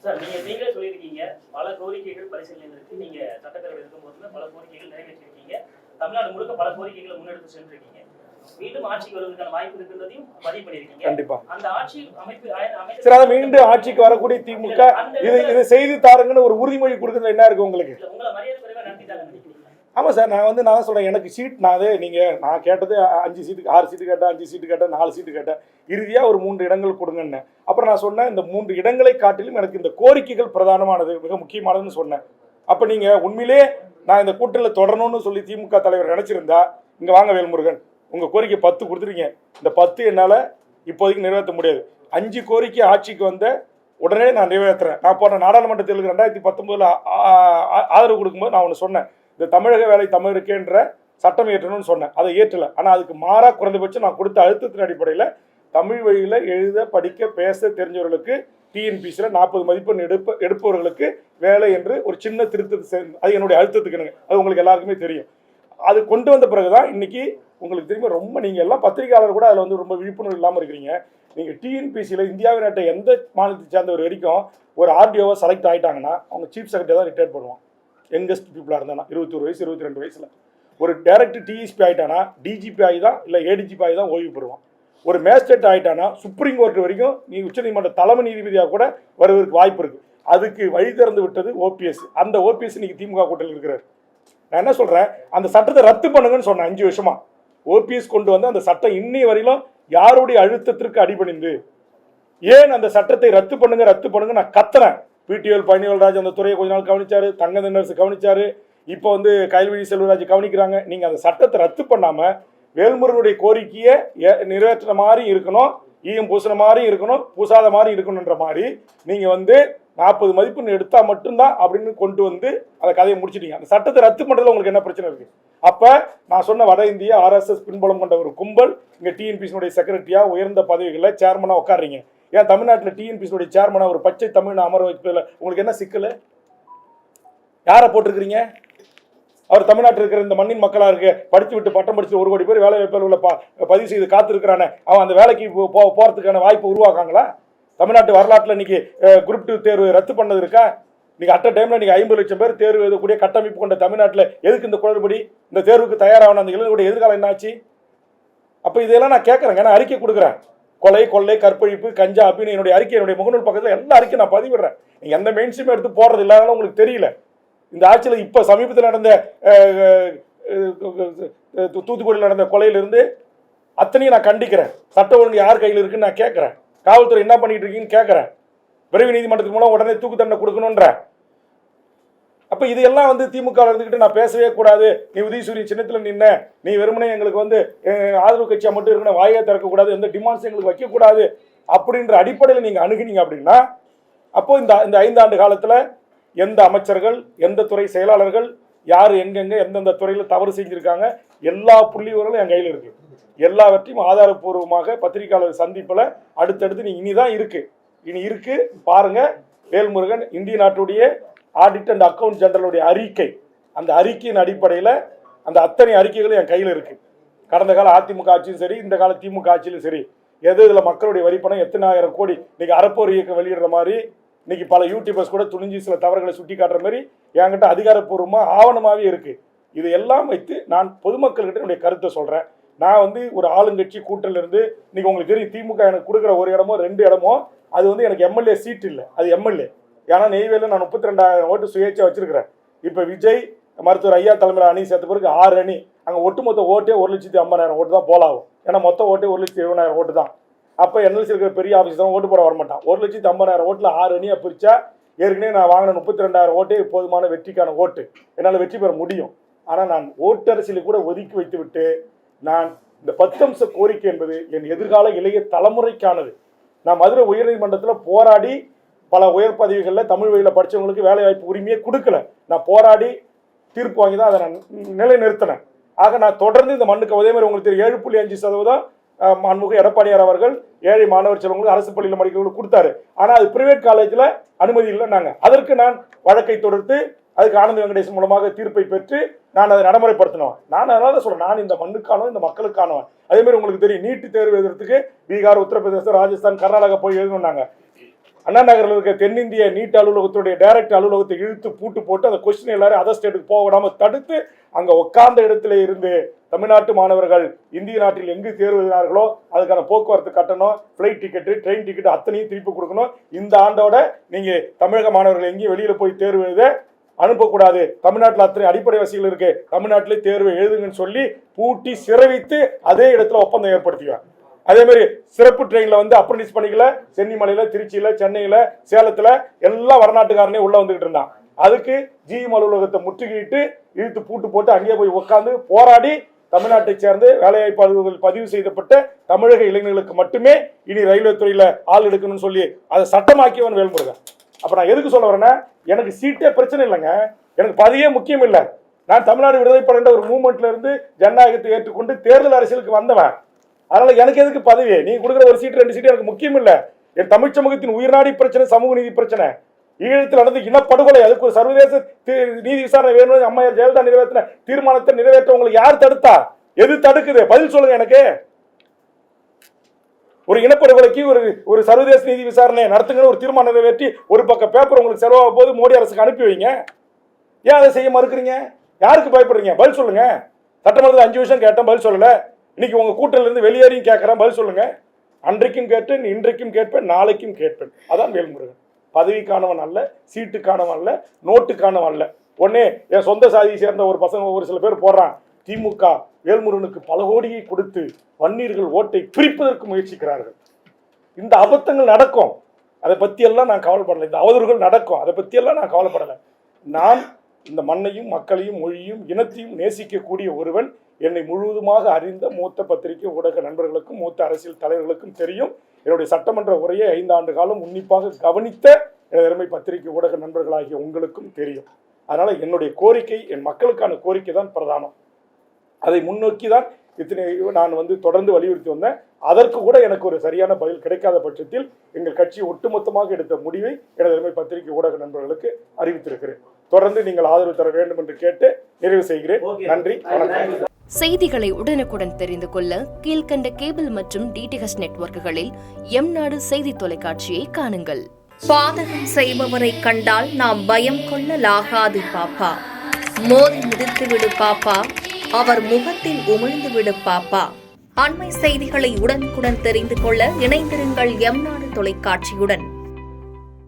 Sir நீங்களே சொல்லியிருக்கீங்க பல கோரிக்கைகள் பரிசீலனையில் இருக்கு. நீங்க சட்டப்பேரவை இருக்கும்போது பல கோரிக்கைகள் நிறைவேற்றிருக்கீங்க. தமிழ்நாடு முழுக்க பல கோரிக்கைகளை முன்னெடுத்து சென்றிருக்கீங்க. மீண்டும் ஆட்சிக்கு வருவதற்கான வாய்ப்பு இருக்கின்றதையும் பதிவு பண்ணியிருக்கீங்க. கண்டிப்பா அந்த ஆட்சி அமைப்பு சரி, அதை மீண்டும் ஆட்சிக்கு வரக்கூடிய திமுக இது செய்து தாருங்கன்னு ஒரு உறுதிமொழி கொடுக்கறதுல என்ன இருக்கு உங்களுக்கு? உங்களை மரியாதை குறைவா நடத்திட்டாங்க நினைக்கிறீங்க? ஆமாம் சார், நான் சொல்கிறேன், எனக்கு சீட் நான் கேட்டது 5 சீட்டுக்கு 6 சீட்டு கேட்டேன், 5 சீட்டு கேட்டேன், 4 சீட்டு கேட்டேன், இறுதியாக ஒரு 3 இடங்கள் கொடுங்கன்னு. அப்புறம் நான் சொன்னேன், இந்த 3 இடங்களை காட்டிலும் எனக்கு இந்த கோரிக்கைகள் பிரதானமானது, மிக முக்கியமானதுன்னு சொன்னேன். அப்போ நீங்கள் உண்மையிலே நான் இந்த கூட்டணியில் தொடரணும்னு சொல்லி திமுக தலைவர் நினச்சிருந்தா, இங்கே வாங்க வேல்முருகன், உங்கள் கோரிக்கை 10 கொடுத்துருங்க. இந்த 10 என்னால் இப்போதைக்கு நிறைவேற்ற முடியாது. 5 கோரிக்கை ஆட்சிக்கு வந்த உடனே நான் நிறைவேற்றுறேன். நான் போன நாடாளுமன்ற தேர்தலுக்கு 2019 ஆதரவு கொடுக்கும்போது நான் ஒன்று சொன்னேன், இந்த தமிழக வேலை தமிழருக்கேன்ற சட்டம் ஏற்றணும்னு சொன்னேன். அதை ஏற்றலை. ஆனால் அதுக்கு மாறாக குறைந்தபட்சம் நான் கொடுத்த அழுத்தத்தின் அடிப்படையில் தமிழ் வழியில் எழுத படிக்க பேச தெரிஞ்சவர்களுக்கு டிஎன்பிசியில் 40 மதிப்பெண் எடுப்பவர்களுக்கு வேலை என்று ஒரு சின்ன திருத்தத்தை, அது என்னுடைய அழுத்தத்துக்கு, அது உங்களுக்கு எல்லாருக்குமே தெரியும். அது கொண்டு வந்த பிறகு தான் இன்னைக்கு உங்களுக்கு திரும்ப ரொம்ப நீங்கள் எல்லாம் பத்திரிகையாளர் கூட அதில் வந்து ரொம்ப விழிப்புணர்வு இல்லாமல் இருக்கிறீங்க. நீங்கள் டிஎன்பிசியில் இந்தியாவின் நாட்டை எந்த மாநிலத்தை சேர்ந்தவர் வரைக்கும் ஒரு ஆர்டிஓவை செலக்ட் ஆகிட்டாங்கன்னா அவங்க சீஃப் செக்ரட்டரி தான் ரிட்டையர் பண்ணுவான். யங்கஸ்ட் பீப்புளாக இருந்தானா 21 வயசு 22 வயசில். ஒரு டைரக்ட் டிஎஸ்பி ஆகிட்டானா டிஜிபி ஆகி தான் இல்லை ஏடிஜிபி ஆகி தான் ஓய்வு பெறுவான். ஒரு மேஜிஸ்ட்ரேட் ஆகிட்டானா சுப்ரீம் கோர்ட் வரைக்கும் நீ உச்சநீதிமன்ற தலைமை நீதிபதியாக கூட வருவதற்கு வாய்ப்பு இருக்குது. அதுக்கு வழி திறந்து விட்டது ஓபிஎஸ். அந்த ஓபிஎஸ் இன்னைக்கு திமுக கூட்டணியில் இருக்கிறார். நான் என்ன சொல்கிறேன், அந்த சட்டத்தை ரத்து பண்ணுங்கன்னு சொன்னேன் 5 வருஷமா. ஓபிஎஸ் கொண்டு வந்து அந்த சட்டம் இன்னைய வரையிலும் யாருடைய அழுத்தத்திற்கு அடிபணிந்து ஏன் அந்த சட்டத்தை ரத்து பண்ணுங்க நான் கத்துறேன். பிடிஎல் பழனிவேல்ராஜ் அந்த துறையை கொஞ்ச நாள் கவனிச்சாரு, தங்க தினரசு கவனிச்சாரு, இப்போ வந்து கைல்வழி செல்வராஜ் கவனிக்கிறாங்க. நீங்கள் அந்த சட்டத்தை ரத்து பண்ணாமல் வேல்முருகனுடைய கோரிக்கையை நிறைவேற்ற மாதிரி இருக்கணும், ஈயம் பூசின மாதிரி இருக்கணும், பூசாத மாதிரி இருக்கணுன்ற மாதிரி நீங்கள் வந்து 40 மதிப்பெண் எடுத்தால் மட்டும்தான் அப்படின்னு கொண்டு வந்து அந்த கதையை முடிச்சிட்டீங்க. அந்த சட்டத்தை ரத்து பண்ணுறதுல உங்களுக்கு என்ன பிரச்சனை இருக்குது? அப்போ நான் சொன்ன வட இந்திய ஆர்எஸ்எஸ் பின்புலம் கொண்ட ஒரு கும்பல் இங்கே டிஎன்பிசினுடைய செக்ரட்டரியாக உயர்ந்த பதவிகளில் சேர்மனாக உட்காடுறீங்க. ஏன் தமிழ்நாட்டில் டிஎன்பிசினுடைய சேர்மனாக ஒரு பச்சை தமிழ் அமர வைப்பதில் உங்களுக்கு என்ன சிக்கல்? யாரை போட்டிருக்கிறீங்க? அவர் தமிழ்நாட்டில் இருக்கிற இந்த மண்ணின் மக்களாக இருக்கு, படித்து விட்டு பட்டம் படிச்சு 1 கோடி பேர் வேலை வாய்ப்பில் உள்ள பதிவு செய்து காத்திருக்கிறானே, அவன் அந்த வேலைக்கு போகிறதுக்கான வாய்ப்பு உருவாக்காங்களா? தமிழ்நாட்டு வரலாற்றில் இன்னைக்கு குரூப் 2 தேர்வு ரத்து பண்ணது இருக்கா? இன்னைக்கு அட்ட டைமில் நீங்கள் 50 லட்சம் பேர் தேர்வு எழுதக்கூடிய கட்டமைப்பு கொண்ட தமிழ்நாட்டில் எதுக்கு இந்த குளறுபடி? இந்த தேர்வுக்கு தயாரான அந்த இளைஞர்களுடைய எதிர்காலம் என்ன ஆச்சு? அப்போ இதெல்லாம் நான் கேட்குறேங்க. நான் அறிக்கை கொடுக்குறேன். கொலை, கொள்ளை, கற்பழிப்பு, கஞ்சா அப்படின்னு என்னுடைய அறிக்கை, என்னுடைய முகநூல் பக்கத்தில் எல்லா அறிக்கையும் நான் பதிவிடுறேன். நீங்கள் எந்த மெயின் ஸ்ட்ரீம் எடுத்து போடுறது இல்லாதனால உங்களுக்கு தெரியல. இந்த ஆட்சியில் இப்போ சமீபத்தில் நடந்த தூத்துக்குடியில் நடந்த கொலையிலிருந்து அத்தனையும் நான் கண்டிக்கிறேன். சட்ட ஒழுங்கு யார் கையில் இருக்குன்னு நான் கேட்குறேன். காவல்துறை என்ன பண்ணிட்டு இருக்கீங்கன்னு கேட்குறேன். விரைவு நீதிமன்றத்தின் மூலம் உடனே தூக்கு தண்டனை கொடுக்கணுன்ற. அப்போ இதெல்லாம் வந்து திமுக இருந்துக்கிட்டு நான் பேசவே கூடாது, நீ உதயசூரியன் சின்னத்தில் நின்ன, நீ வெறுமனே எங்களுக்கு வந்து ஆதரவு கட்சியாக மட்டும் இருக்கணும், வாயை திறக்கக்கூடாது, எந்த டிமாண்ட்ஸ் எங்களுக்கு வைக்கக்கூடாது அப்படின்ற அடிப்படையில் நீங்கள் அணுகினீங்க அப்படின்னா, அப்போ இந்த 5 ஆண்டு காலத்தில் எந்த அமைச்சர்கள், எந்த துறை செயலாளர்கள், யார் எங்கெங்கே எந்தெந்த துறையில் தவறு செஞ்சுருக்காங்க, எல்லா புள்ளிவர்களும் என் கையில் இருக்குது. எல்லாவற்றையும் ஆதாரப்பூர்வமாக பத்திரிகையாளர் சந்திப்பில் அடுத்தடுத்து நீ இனி இருக்கு பாருங்க. வேல்முருகன் இந்திய நாட்டுடைய ஆடிட் அண்ட் அக்கவுண்ட் ஜெனரலுடைய அறிக்கை, அந்த அறிக்கையின் அடிப்படையில் அந்த அத்தனை அறிக்கைகளும் என் கையில் இருக்குது. கடந்த கால அதிமுக ஆட்சியும் சரி, இந்த கால திமுக ஆட்சியிலும் சரி, இதில் மக்களுடைய வரிப்பணம் எத்தனை ஆயிரம் கோடி இன்னைக்கு அறப்போர் இயக்கம் வெளியிடுற மாதிரி, இன்னைக்கு பல யூடியூபர்ஸ் கூட துணிஞ்சு சில தவறுகளை சுட்டி காட்டுற மாதிரி என்கிட்ட அதிகாரப்பூர்வமாக ஆவணமாகவே இருக்குது. இது எல்லாம் வைத்து நான் பொதுமக்கள்கிட்ட என்னுடைய கருத்தை சொல்கிறேன். நான் வந்து ஒரு ஆளுங்கட்சி கூட்டணிலிருந்து இன்னைக்கு உங்களுக்கு தெரியும், திமுக எனக்கு கொடுக்குற 1 இடமோ 2 இடமோ அது வந்து எனக்கு எம்எல்ஏ சீட் இல்லை, அது எம்எல்ஏ. ஏன்னா நெய்வேலியில் நான் 32,000 ஓட்டு சுயேட்சை வச்சிருக்கிறேன். இப்போ விஜய் மருத்துவர் ஐயா தலைமையில் அணி சேர்த்த பிறகு 6 அணி, அங்கே ஒட்டுமொத்த ஓட்டே 1,50,000 ஓட்டு தான் போலாகும். ஏன்னா மொத்த ஓட்டே 1,70,000 ஓட்டு தான். அப்போ என்எல்சி இருக்கிற பெரிய ஆஃபீஸ் தான் ஓட்டு போட வரமாட்டான். 1,50,000 ஓட்டில் 6 அணியாக பிரித்தா ஏற்கனவே நான் வாங்கின 32,000 ஓட்டே போதுமான வெற்றிக்கான ஓட்டு, என்னால் வெற்றி பெற முடியும். ஆனால் நான் ஓட்டரசியலை கூட ஒதுக்கி வைத்து விட்டு நான் இந்த 10 அம்ச கோரிக்கை என்பது என் எதிர்கால இளைய தலைமுறைக்கானது. நான் மதுரை உயர்நீதிமன்றத்தில் போராடி பல உயர் பதவிகளில் தமிழ் வழியில் படித்தவங்களுக்கு வேலை வாய்ப்பு உரிமையே கொடுக்கல. நான் போராடி தீர்ப்பு வாங்கி தான் அதை நான் நிலைநிறுத்தினேன். ஆக நான் தொடர்ந்து இந்த மண்ணுக்கு அதே மாதிரி உங்களுக்கு தெரியும் 7.5% மாண்புமிகு எடப்பாடியார் அவர்கள் ஏழை மாணவர் செல்வங்களுக்கு அரசு பள்ளியில் படிக்கிறவங்களுக்கு கொடுத்தாரு. ஆனால் அது பிரைவேட் காலேஜில் அனுமதி இல்லைன்னாங்க. அதற்கு நான் வழக்கை தொடுத்து அதுக்கு ஆனந்த வெங்கடேசன் மூலமாக தீர்ப்பை பெற்று நான் அதை நடைமுறைப்படுத்தினவன். நான் அதனால சொல்றேன், நான் இந்த மண்ணுக்கானவன், இந்த மக்களுக்கானவன். அதே மாதிரி உங்களுக்கு தெரியும், நீட்டு தேர்வு எழுதுறதுக்கு பீகார், உத்தரப்பிரதேசம், ராஜஸ்தான், கர்நாடகா போய் எழுதணும்னாங்க. அண்ணா நகரில் இருக்க தென்னிந்திய நீட் அலுவலகத்துடைய டைரக்ட் அலுவலகத்தை இழுத்து பூட்டு போட்டு அந்த கொஸ்டின் எல்லாரும் அதர் ஸ்டேட்டுக்கு போக விடாமல் தடுத்து அங்கே உட்கார்ந்த இடத்துல இருந்து தமிழ்நாட்டு மாணவர்கள் இந்திய நாட்டில் எங்கு தேர்வு எழுதினார்களோ அதுக்கான போக்குவரத்து கட்டணம், ஃப்ளைட் டிக்கெட்டு, ட்ரெயின் டிக்கெட்டு அத்தனையும் திருப்பி கொடுக்கணும். இந்த ஆண்டோட நீங்கள் தமிழக மாணவர்கள் எங்கேயும் வெளியில் போய் தேர்வு எழுத அனுப்பக்கூடாது. தமிழ்நாட்டில் அத்தனை அடிப்படை வசதிகள் இருக்கு, தமிழ்நாட்டிலே தேர்வு எழுதுங்கன்னு சொல்லி பூட்டி சிறை வைத்து அதே இடத்துல ஒப்பந்தம் ஏற்படுத்திக்குவாங்க. அதே மாதிரி சிறப்பு ட்ரெயினில் வந்து அப்ரண்டிஸ் பண்ணிக்கல சென்னிமலையில், திருச்சியில், சென்னையில், சேலத்தில் எல்லாம் வடநாட்டுக்காரனே உள்ள வந்துகிட்டு இருந்தான். அதுக்கு ஜிஎம் அலுவலகத்தை முற்றுகையிட்டு இழுத்து பூட்டு போட்டு அங்கேயே போய் உட்காந்து போராடி தமிழ்நாட்டை சேர்ந்து வேலைவாய்ப்பு அலுவலர்கள் பதிவு செய்யப்பட்ட தமிழக இளைஞர்களுக்கு மட்டுமே இனி ரயில்வே துறையில் ஆள் எடுக்கணும்னு சொல்லி அதை சட்டமாக்கியவன் வேல்முருகன். அப்போ நான் எதுக்கு சொல்ல வரேன்னா, எனக்கு சீட்டே பிரச்சனை இல்லைங்க, எனக்கு பதவியே முக்கியம் இல்லை. நான் தமிழ்நாடு விடுதலை படைன்ற ஒரு மூவ்மெண்ட்ல இருந்து ஜனநாயகத்தை ஏற்றுக்கொண்டு தேர்தல் அரசியலுக்கு வந்தவன். அதனால எனக்கு எதுக்கு பதவி? நீங்க கொடுக்குற ஒரு சீட்டு 2 சீட்டு எனக்கு முக்கியம் இல்லை. என் தமிழ் சமூகத்தின் உயிர்நாடி பிரச்சனை, சமூக நீதி பிரச்சனை, ஈழத்தில் நடந்த இனப்படுகொலை, அதுக்கு ஒரு சர்வதேச நீதி விசாரணை வேணும். அம்மையார் ஜெயலலிதா நிறைவேற்றின தீர்மானத்தை நிறைவேற்ற உங்களுக்கு யார் தடுத்தா? எது தடுக்குது? பதில் சொல்லுங்க எனக்கு. ஒரு இனப்படுகொலைக்கு ஒரு சர்வதேச நீதி விசாரணை நடத்துங்க, ஒரு தீர்மானம் நிறைவேற்றி ஒரு பக்கம் பேப்பர் உங்களுக்கு செலவாக போது மோடி அரசுக்கு அனுப்பி வைங்க. ஏன் அதை செய்ய மறுக்கிறீங்க? யாருக்கு பயப்படுறீங்க? பதில் சொல்லுங்க. சட்டமன்றத்தில் 5 வருஷம் கேட்டேன், பதில் சொல்லல. இன்னைக்கு உங்க கூட்டணில இருந்து வெளியேறியும் கேட்கறேன், பதில் சொல்லுங்க. அன்றைக்கும் கேட்டேன், இன்றைக்கும் கேட்பேன், நாளைக்கும் கேட்பேன். அதான் வேல்முருகன். பதவிக்கானவன் அல்ல, சீட்டுக்கானவன் அல்ல, நோட்டுக்கானவன் அல்ல. உடனே என் சொந்த சாதியை சேர்ந்த ஒரு பசங்க ஒரு சில பேர் போடுறான், திமுக வேல்முருகனுக்கு பல கோடியை கொடுத்து வன்னியர்கள் ஓட்டை பிரிப்பதற்கு முயற்சிக்கிறார்கள். இந்த அபத்தங்கள் நடக்கும், அதை பற்றியெல்லாம் நான் கவலைப்படலை. இந்த அவதூறுகள் நடக்கும், அதை பற்றியெல்லாம் நான் கவலைப்படலை. நான் இந்த மண்ணையும் மக்களையும் மொழியும் இனத்தையும் நேசிக்கக்கூடிய ஒருவன். என்னை முழுவதுமாக அறிந்த மூத்த பத்திரிகை ஊடக நண்பர்களுக்கும் மூத்த அரசியல் தலைவர்களுக்கும் தெரியும். என்னுடைய சட்டமன்ற உரையை 5 ஆண்டு காலம் உன்னிப்பாக கவனித்த எனது பத்திரிகை ஊடக நண்பர்களாகிய உங்களுக்கும் தெரியும். அதனால என்னுடைய கோரிக்கை, என் மக்களுக்கான கோரிக்கை தான் பிரதானம். அதை முன்னோக்கி தான் நான் தொடர்ந்து வலியுறுத்தி வந்தேன். அதற்கு கூட எனக்கு ஒரு சரியான பதில் கிடைக்காத பட்சத்தில் எங்கள் கட்சி ஒட்டுமொத்தமாக எடுத்த முடிவை எனது பத்திரிகை ஊடக நண்பர்களுக்கு அறிவித்திருக்கிறேன். தொடர்ந்து நீங்கள் ஆதரவு தர வேண்டும் என்று கேட்டு நிறைவு செய்கிறேன். நன்றி, வணக்கம். செய்திகளை உடனுக்குடன் தெரிந்து கொள்ள கீழ்கண்ட கேபிள் மற்றும் டிடிஹெச் நெட்வொர்க்குகளில் எம்நாடு செய்தி தொலைக்காட்சியை காணுங்கள். பாதகம் செய்பவரை கண்டால் நாம் பயம் கொள்ளலாகாது பாப்பா. மோதி மிதித்து விடு பாப்பா, அவர் முகத்தில் உமிழ்ந்து விடு பாப்பா. அண்மை செய்திகளை உடனுக்குடன் தெரிந்து கொள்ள இணைந்திருங்கள் எம்நாடு தொலைக்காட்சியுடன்.